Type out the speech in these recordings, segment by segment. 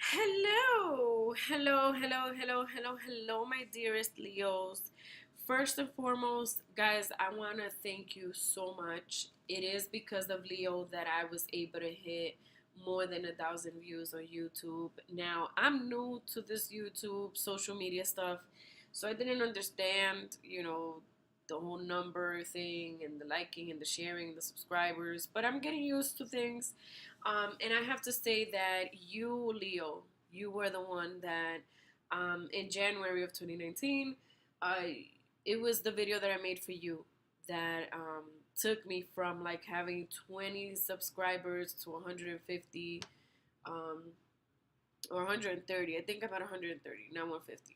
Hello, my dearest Leos. First and foremost, guys, I want to thank you so much. It is because of Leo that I was able to hit more than 1,000 views on YouTube. Now, I'm new to this YouTube social media stuff, so I didn't understand, the whole number thing and the liking and the sharing, the subscribers, but I'm getting used to things. And I have to say that you, Leo, you were the one that in January of 2019, it was the video that I made for you that took me from like having 20 subscribers to 150 um, or 130. I think about 130, not 150.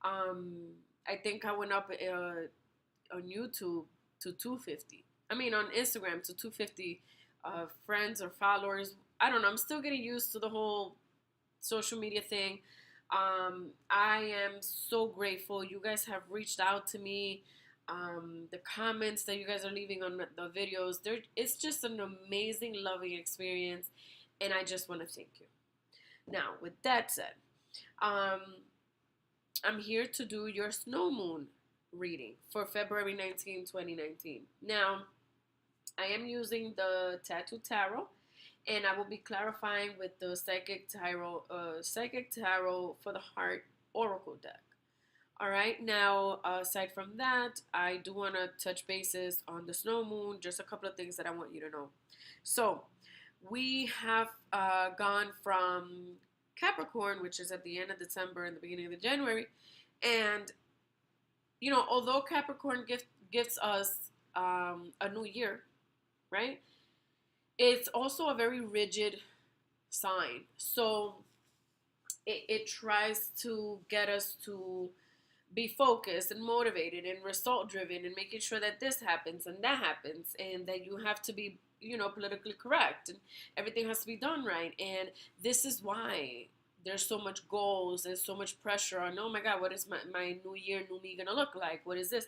I think I went up on YouTube to 250. I mean, on Instagram to 250 friends or followers. I don't know. I'm still getting used to the whole social media thing. I am so grateful. You guys have reached out to me. The comments that you guys are leaving on the videos, it's just an amazing, loving experience. And I just want to thank you. Now, with that said, um, I'm here to do your snow moon reading for February 19, 2019. Now, I am using the Tattoo Tarot, and I will be clarifying with the Psychic Tarot for the Heart Oracle deck. All right. Now, aside from that, I do want to touch bases on the snow moon. Just a couple of things that I want you to know. So, we have gone from Capricorn, which is at the end of December and the beginning of the January, and although Capricorn gives us a new year, right? It's also a very rigid sign. So it tries to get us to be focused and motivated and result driven and making sure that this happens and that happens and that you have to be, politically correct and everything has to be done right. And this is why there's so much goals and so much pressure on, oh my God, what is my new year, new me gonna look like? What is this?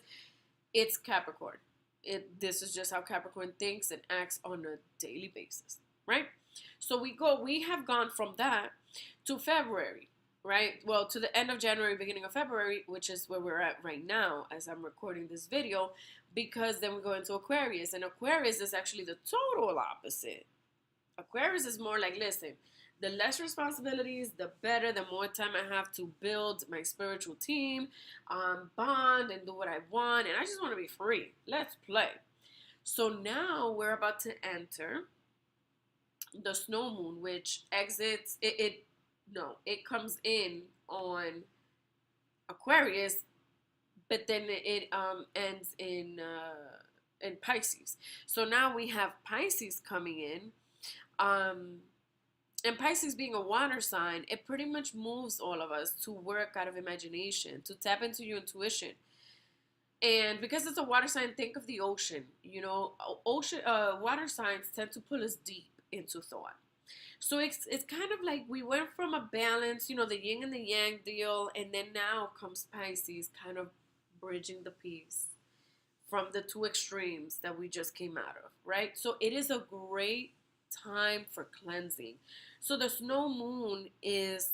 It's Capricorn. This is just how Capricorn thinks and acts on a daily basis, right? So we have gone from that to February, right? Well, to the end of January, beginning of February, which is where we're at right now as I'm recording this video, because then we go into Aquarius, and Aquarius is actually the total opposite. Aquarius is more like, listen, the less responsibilities, the better, the more time I have to build my spiritual team, bond, and do what I want. And I just want to be free. Let's play. So now we're about to enter the snow moon, which exits, it comes in on Aquarius, but then it ends in Pisces. So now we have Pisces coming in. And Pisces being a water sign, it pretty much moves all of us to work out of imagination, to tap into your intuition. And because it's a water sign, think of the ocean. Water signs tend to pull us deep into thought. So it's kind of like we went from a balance, the yin and the yang deal, and then now comes Pisces, kind of bridging the piece from the two extremes that we just came out of, right? So it is a great time for cleansing. So the snow moon is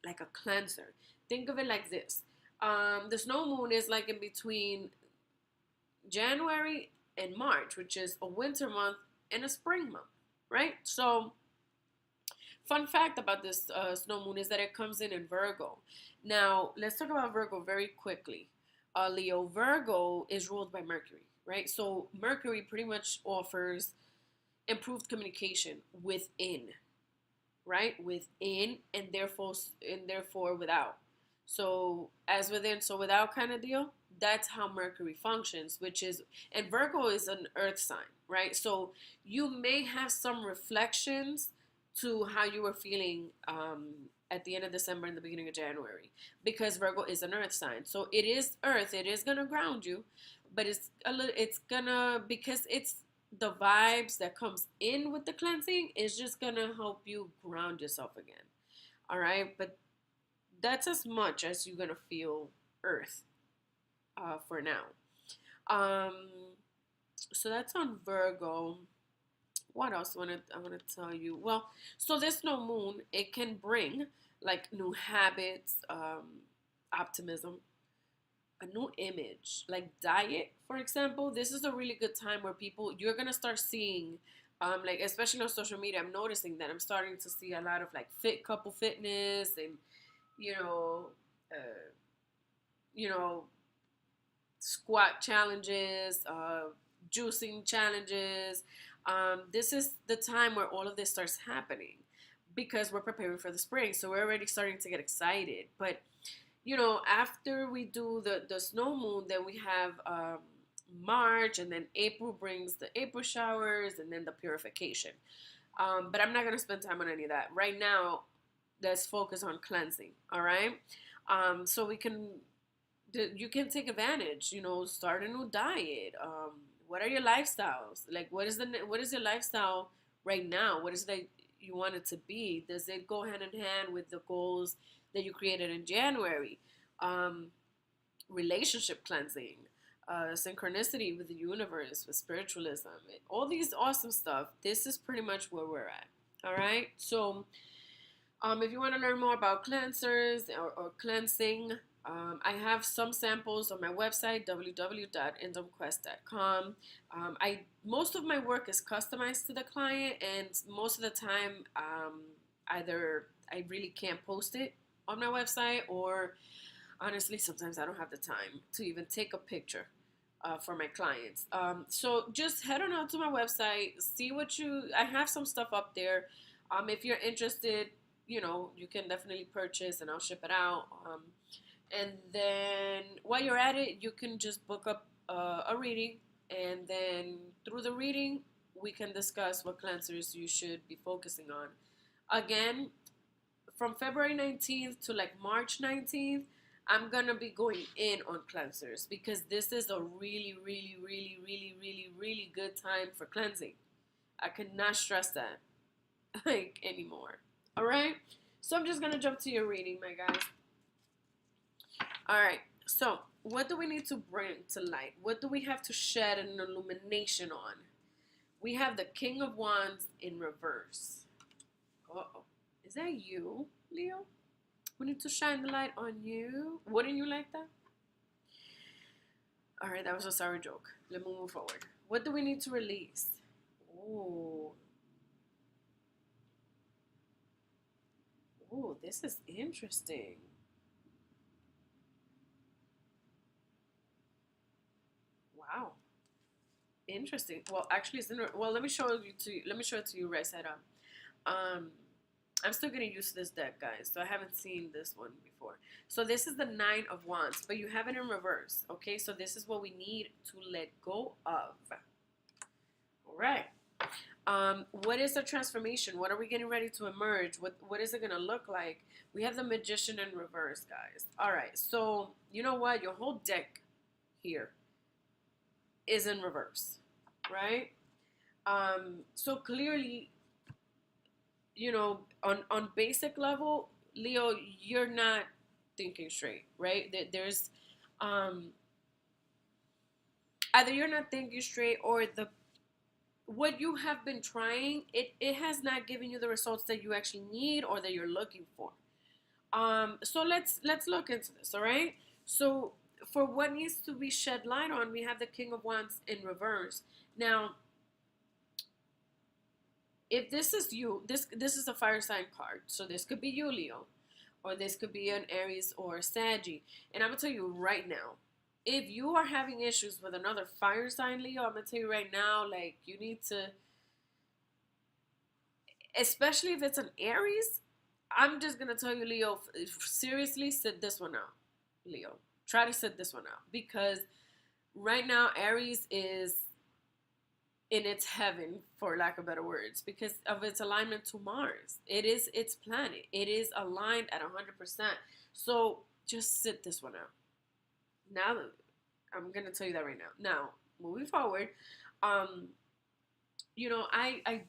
like a cleanser. Think of it like this. The snow moon is like in between January and March, which is a winter month and a spring month, right? So fun fact about this snow moon is that it comes in Virgo. Now, let's talk about Virgo very quickly. Leo, Virgo is ruled by Mercury, right? So Mercury pretty much offers improved communication within, right? Within and therefore without. So as within, so without kind of deal. That's how Mercury functions, and Virgo is an earth sign, right? So you may have some reflections to how you were feeling at the end of December and the beginning of January, because Virgo is an earth sign. So it is earth. It is gonna ground you, but because it's the vibes that comes in with the cleansing is just gonna help you ground yourself again. All right, but that's as much as you're gonna feel earth for now. So that's on Virgo. What else I want to tell you? Well, so this new moon, it can bring like new habits, optimism, a new image, like diet, for example. This is a really good time where people you're gonna start seeing, like especially on social media. I'm noticing that I'm starting to see a lot of like fit couple fitness and you know, uh, you know, squat challenges, juicing challenges. This is the time where all of this starts happening because we're preparing for the spring. So we're already starting to get excited. But, after we do the snow moon, then we have March, and then April brings the April showers and then the purification. But I'm not going to spend time on any of that. Right now, let's focus on cleansing, all right? So you can take advantage, start a new diet. What are your lifestyles? Like, what is your lifestyle right now? What is it that you want it to be? Does it go hand in hand with the goals that you created in January? Um, Relationship cleansing, synchronicity with the universe, with spiritualism, all these awesome stuff. This is pretty much where we're at. All right. So, if you want to learn more about cleansers or cleansing, I have some samples on my website, www.indomquest.com. Most of my work is customized to the client, and most of the time, either I really can't post it on my website, or honestly, sometimes I don't have the time to even take a picture for my clients. So just head on out to my website, see I have some stuff up there. If you're interested, you can definitely purchase and I'll ship it out. And then while you're at it, you can just book up a reading. And then through the reading, we can discuss what cleansers you should be focusing on. Again, from February 19th to like March 19th, I'm going to be going in on cleansers because this is a really, really, really, really, really, really good time for cleansing. I cannot stress that like anymore. All right. So I'm just going to jump to your reading, my guys. All right. So what do we need to bring to light? What do we have to shed an illumination on? We have the King of Wands in reverse. Uh-oh. Is that you, Leo? We need to shine the light on you. Wouldn't you like that? All right, that was a sorry joke. Let me move forward. What do we need to release? Oh. Oh, this is interesting. Wow. Interesting. Well, actually, let me show it to you right side up. I'm still getting used to this deck, guys, so I haven't seen this one before. So this is the Nine of Wands, but you have it in reverse, okay? So this is what we need to let go of. All right. What is the transformation? What are we getting ready to emerge? What is it going to look like? We have the Magician in reverse, guys. All right, so you know what? Your whole deck here is in reverse, right? So clearly, on basic level, Leo, you're not thinking straight, right? There's either you're not thinking straight, or what you have been trying, it has not given you the results that you actually need or that you're looking for. So let's look into this, all right? So for what needs to be shed light on, we have the King of Wands in reverse. Now, if this is you, this is a fire sign card. So this could be you, Leo, or this could be an Aries or a Saggy. And I'm gonna tell you right now, if you are having issues with another fire sign, Leo, I'm gonna tell you right now, like, you need to, especially if it's an Aries, I'm just gonna tell you, Leo, seriously, sit this one out, Leo. Try to sit this one out, because right now Aries is in its heaven, for lack of better words, because of its alignment to Mars. It is its planet. It is aligned at 100%. So just sit this one out. Now, I'm going to tell you that right now. Now, moving forward, I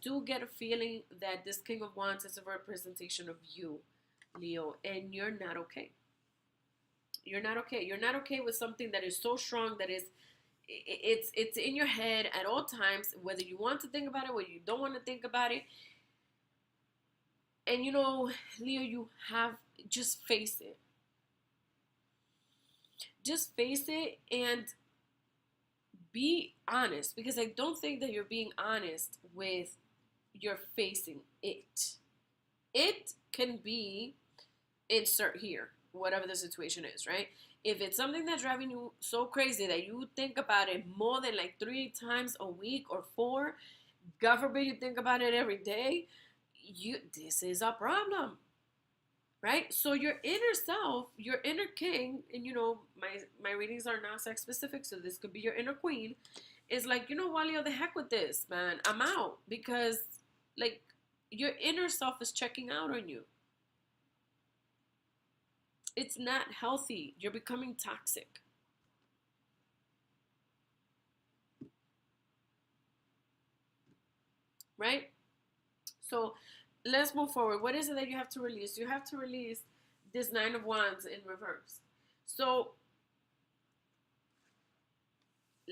do get a feeling that this King of Wands is a representation of you, Leo, and you're not okay. You're not okay. You're not okay with something that is so strong, that is It's in your head at all times, whether you want to think about it, whether you don't want to think about it. And Leo, you have, just face it. Just face it and be honest, because I don't think that you're being honest with you're facing it. It can be, insert here, whatever the situation is, right? If it's something that's driving you so crazy that you think about it more than like 3 times a week or 4, God forbid you think about it every day, this is a problem, right? So your inner self, your inner king, and my readings are not sex specific, so this could be your inner queen, is like, Walio, the heck with this, man. I'm out, because like your inner self is checking out on you. It's not healthy. You're becoming toxic. Right? So let's move forward. What is it that you have to release? You have to release this 9 of Wands in reverse. So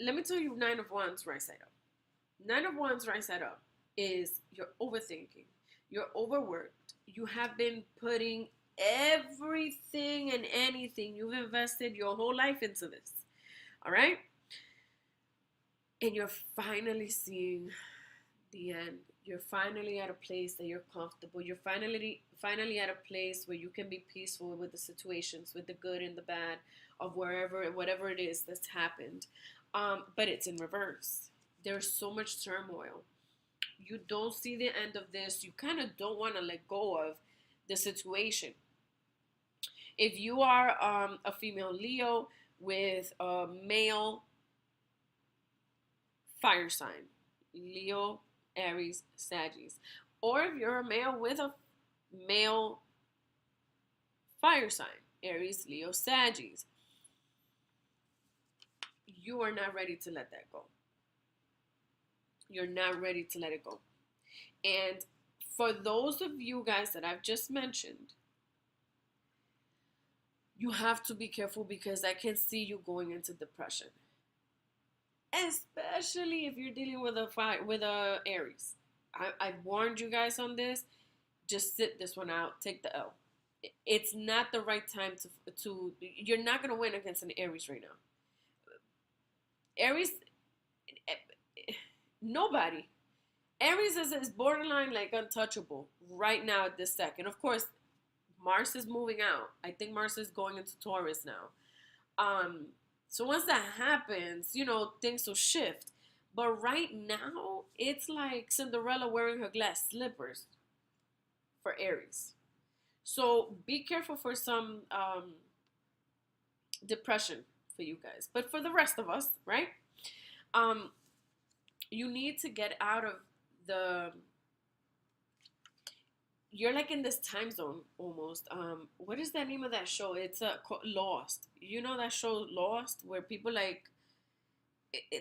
let me tell you 9 of Wands right side up. 9 of Wands right side up is you're overthinking. You're overworked. You have been putting everything and anything. You've invested your whole life into this. All right? And you're finally seeing the end. You're finally at a place that you're comfortable. You're finally at a place where you can be peaceful with the situations, with the good and the bad of whatever it is that's happened. But it's in reverse. There's so much turmoil. You don't see the end of this. You kind of don't want to let go of the situation. If you are a female Leo with a male fire sign, Leo, Aries, Sagittarius, or if you're a male with a male fire sign, Aries, Leo, Sagittarius, you are not ready to let that go. You're not ready to let it go. And for those of you guys that I've just mentioned, you have to be careful, because I can see you going into depression. Especially if you're dealing with a Aries. I've warned you guys on this. Just sit this one out. Take the L. It's not the right time to you're not going to win against an Aries right now. Aries, nobody. Aries is borderline like untouchable right now at this second. Of course, Mars is moving out. I think Mars is going into Taurus now. So once that happens, things will shift. But right now, it's like Cinderella wearing her glass slippers for Aries. So be careful for some depression for you guys. But for the rest of us, right? You need to get out of you're like in this time zone almost. What is the name of that show? It's Lost. You know that show Lost, where people like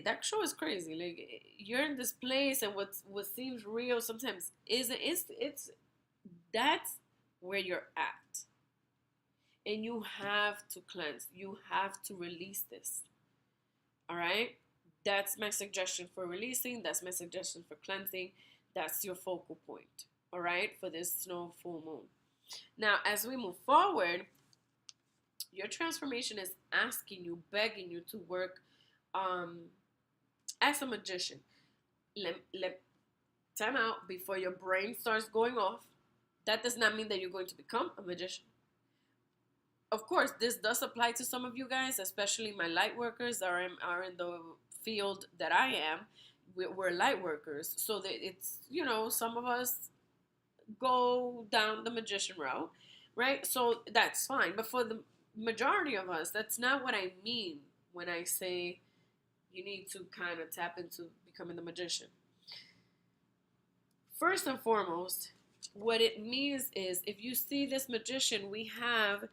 that show is crazy. Like you're in this place, and what seems real sometimes isn't. It's that's where you're at, and you have to cleanse. You have to release this. All right. That's my suggestion for releasing. That's my suggestion for cleansing. That's your focal point. All right, for this snow full moon. Now, as we move forward, your transformation is asking you, begging you to work as a magician. Time out before your brain starts going off. That does not mean that you're going to become a magician. Of course, this does apply to some of you guys, especially my light workers that are in the field that I am. We're light workers, so that it's some of us go down the magician route, right? So that's fine. But for the majority of us, that's not what I mean when I say you need to kind of tap into becoming the magician. First and foremost, what it means is, if you see this magician, we have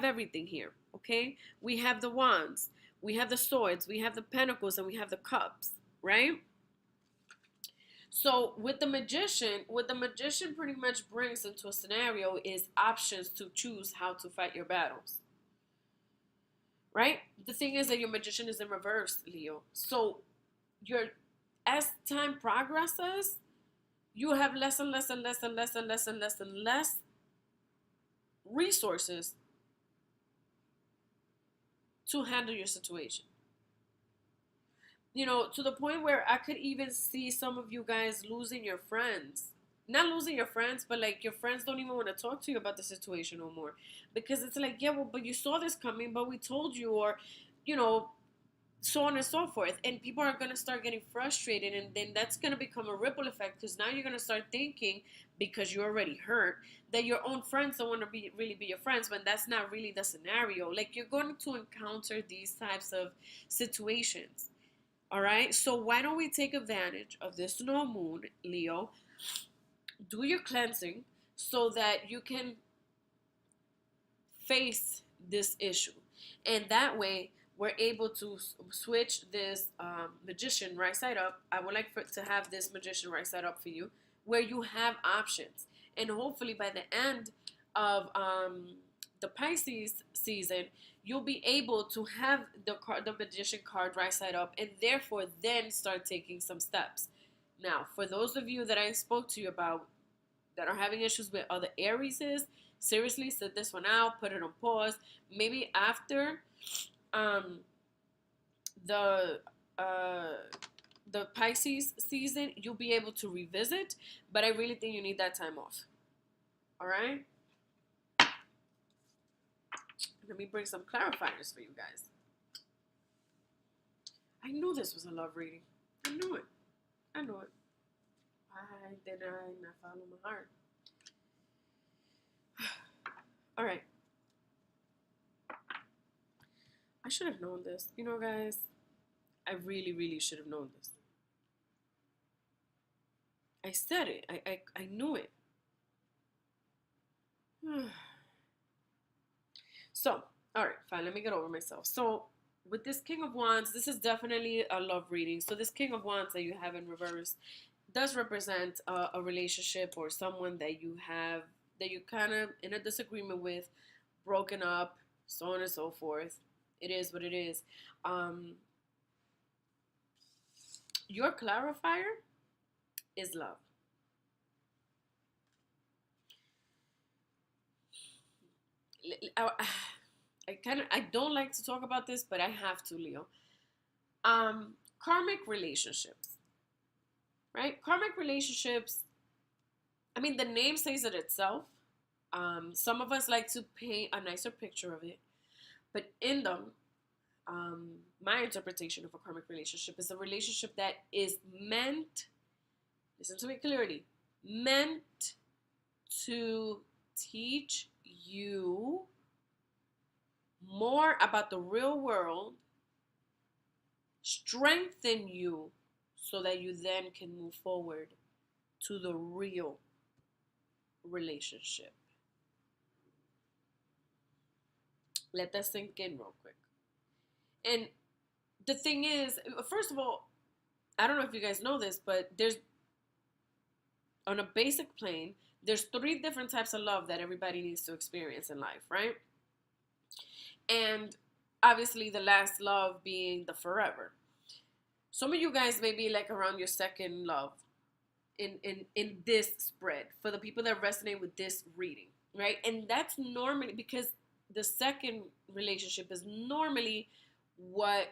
everything here, okay? We have the wands, we have the swords, we have the pentacles, and we have the cups, right? So with the magician, what the magician pretty much brings into a scenario is options to choose how to fight your battles. right? The thing is that your magician is in reverse, Leo. So your as time progresses, you have less and less and less and less and less and less and less resources to handle your situation. You know, to the point where I could even see some of you guys losing your friends. Not losing your friends, but like your friends don't even want to talk to you about the situation no more. Because it's like, yeah, well, but you saw this coming, but we told you, or, you know, so on and so forth. And people are going to start getting frustrated, and then that's going to become a ripple effect, because now you're going to start thinking, because you're already hurt, that your own friends don't want to really be your friends, when that's not really the scenario. Like, you're going to encounter these types of situations. All right, so why don't we take advantage of this new moon, Leo? Do your cleansing so that you can face this issue, and that way we're able to switch this magician right side up. I would like to have this magician right side up for you, where you have options, and hopefully by the end of the Pisces season, you'll be able to have the magician card right side up, and therefore then start taking some steps. Now, for those of you that I spoke to you about that are having issues with other Arieses, seriously, sit this one out, put it on pause. Maybe after um, the uh, the Pisces season, you'll be able to revisit. But I really think you need that time off. All right. Let me bring some clarifiers for you guys. I knew this was a love reading. I knew it. I knew it. Why did I not follow my heart? All right. I should have known this. You know, guys, I really, really should have known this. I said it. I knew it. So, all right, fine. Let me get over myself. So, with this King of Wands, this is definitely a love reading. So, this King of Wands that you have in reverse does represent a relationship or someone that you have that you kind of in a disagreement with, broken up, so on and so forth. It is what it is. Your clarifier is love. I don't like to talk about this, but I have to, Leo. Karmic relationships, right? Karmic relationships. I mean, the name says it itself. Some of us like to paint a nicer picture of it, but in them, my interpretation of a karmic relationship is a relationship that is meant, listen to me clearly, meant to teach you more about the real world, strengthen you so that you then can move forward to the real relationship. Let that sink in real quick. And the thing is, first of all, I don't know if you guys know this, but there's, on a basic plane, there's 3 different types of love that everybody needs to experience in life, right? And obviously the last love being the forever. Some of you guys may be like around your second love in this spread, for the people that resonate with this reading, right? And that's normally because the second relationship is normally what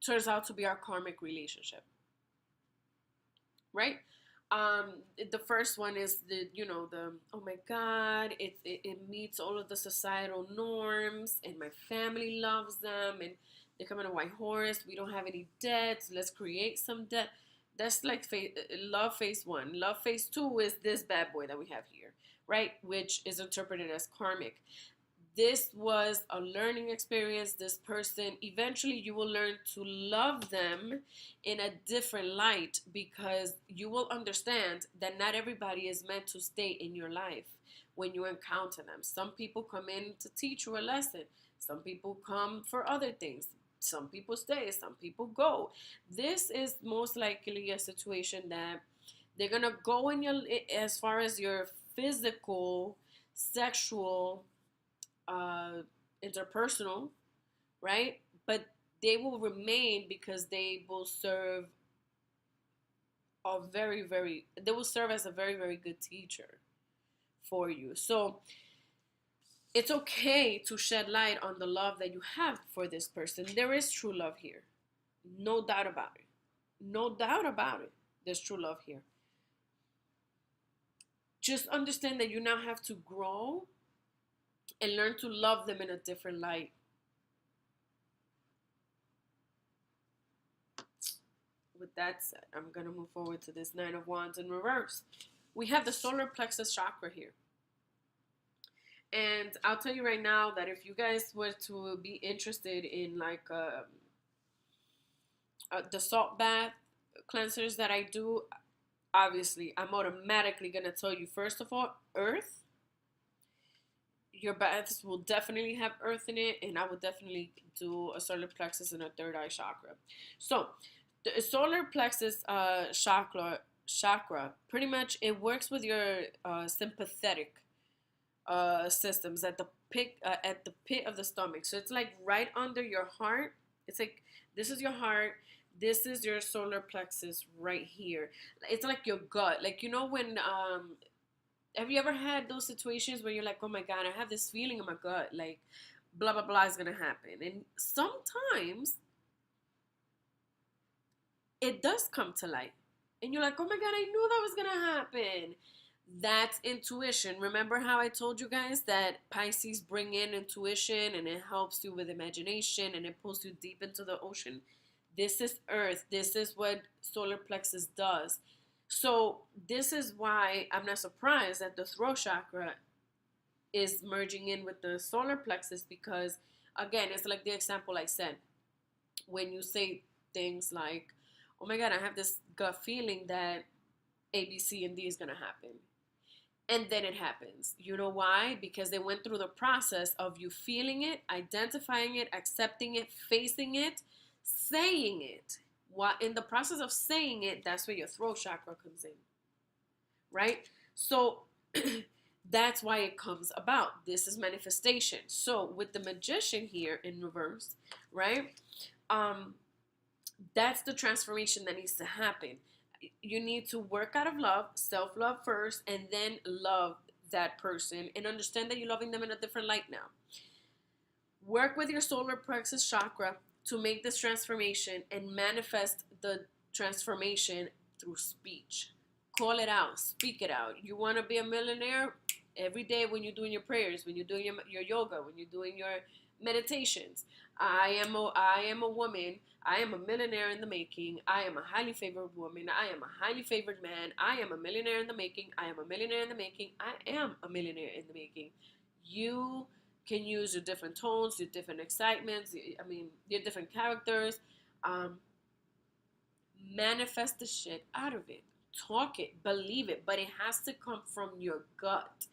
turns out to be our karmic relationship, right? The first one is the oh my god, it meets all of the societal norms, and my family loves them, and they come in a white horse. We don't have any debts. Let's create some debt. That's like love phase 1. Love phase 2 is this bad boy that we have here, right? Which is interpreted as karmic. This was a learning experience. This person, eventually you will learn to love them in a different light, because you will understand that not everybody is meant to stay in your life when you encounter them. Some people come in to teach you a lesson. Some people come for other things. Some people stay, some people go. This is most likely a situation that they're going to go in your, as far as your physical, sexual interpersonal, right? But they will remain because they will serve they will serve as a very, very good teacher for you. So it's okay to shed light on the love that you have for this person. There is true love here. No doubt about it. No doubt about it. There's true love here. Just understand that you now have to grow and learn to love them in a different light. With that said, I'm going to move forward to this Nine of Wands in reverse. We have the solar plexus chakra here. And I'll tell you right now that if you guys were to be interested in like the salt bath cleansers that I do, obviously I'm automatically going to tell you, first of all, earth. Your baths will definitely have earth in it, and I would definitely do a solar plexus and a third eye chakra. So the solar plexus chakra, pretty much it works with your sympathetic systems at the pit of the stomach. So it's like right under your heart. It's like this is your heart. This is your solar plexus right here. It's like your gut. Like, you know, when have you ever had those situations where you're like, oh my God, I have this feeling in my gut, like blah blah blah is gonna happen, and sometimes it does come to light, and you're like, oh my God, I knew that was gonna happen. That's intuition. Remember how I told you guys that Pisces bring in intuition and it helps you with imagination and it pulls you deep into the ocean? This is earth. This is what solar plexus does. So this is why I'm not surprised that the throat chakra is merging in with the solar plexus, because again, it's like the example I said. When you say things like, oh my God, I have this gut feeling that A, B, C, and D is going to happen. And then it happens. You know why? Because they went through the process of you feeling it, identifying it, accepting it, facing it, saying it. What in the process of saying it, that's where your throat chakra comes in. Right? So that's why it comes about. This is manifestation. So with the Magician here in reverse, right? That's the transformation that needs to happen. You need to work out of love, self-love first, and then love that person and understand that you're loving them in a different light now. Work with your solar plexus chakra to make this transformation and manifest the transformation through speech. Call it out, speak it out. You want to be a millionaire? Every day when you're doing your prayers, when you're doing your yoga, when you're doing your meditations. I am a woman. I am a millionaire in the making. I am a highly favored woman. I am a highly favored man. I am a millionaire in the making. I am a millionaire in the making. I am a millionaire in the making. You can use your different tones, your different excitements, your different characters. Manifest the shit out of it. Talk it, believe it, but it has to come from your gut.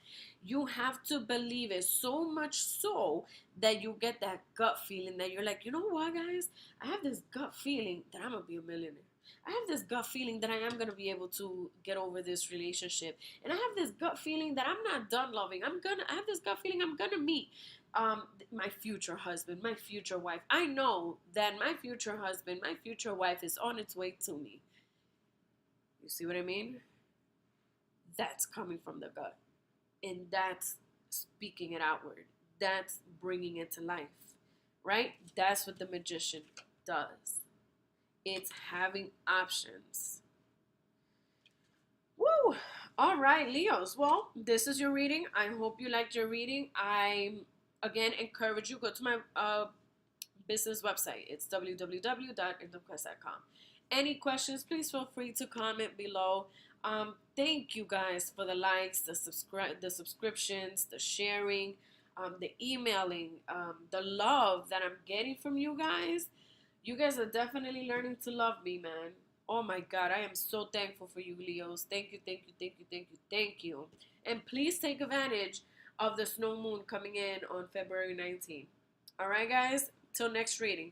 You have to believe it so much so that you get that gut feeling that you're like, you know what, guys? I have this gut feeling that I'm going to be a millionaire. I have this gut feeling that I am going to be able to get over this relationship. And I have this gut feeling that I'm not done loving. I have this gut feeling I'm going to meet my future husband, my future wife. I know that my future husband, my future wife is on its way to me. You see what I mean? That's coming from the gut. And that's speaking it outward. That's bringing it to life. Right? That's what the Magician does. It's having options. Woo! All right, Leos. Well, this is your reading. I hope you liked your reading. I, again, encourage you, go to my business website. It's www.incomequest.com. Any questions, please feel free to comment below. Thank you guys for the likes, the subscriptions, the sharing, the emailing, the love that I'm getting from you guys. You guys are definitely learning to love me, man. Oh my God, I am so thankful for you, Leos. Thank you, thank you, thank you, thank you, thank you. And please take advantage of the snow moon coming in on February 19th. All right, guys, till next reading.